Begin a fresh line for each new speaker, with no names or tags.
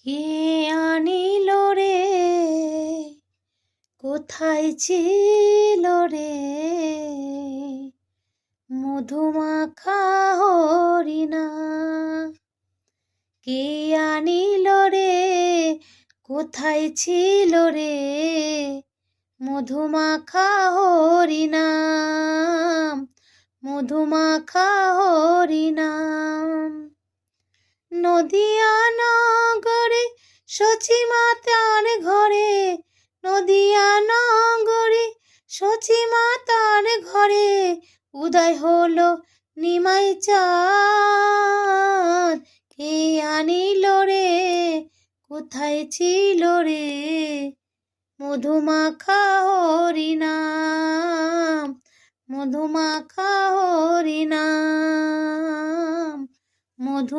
কে আনিল রে, কোথায় ছিল রে মধুমাখা হরিণা? কে আনিল রে, কোথায় ছিল রে মধুমাখা হরিণা? মধুমাখা হরিণা। নদিয়া নগরে সচিমাতার ঘরে, নদিয়া নগরে সচিমাতার ঘরে উদয় হলো নিমাই চাঁদ। কে আনিল রে, কোথায় ছিল রে মধুমাখা হরিণা? মধুমাখা হরিণা। মধু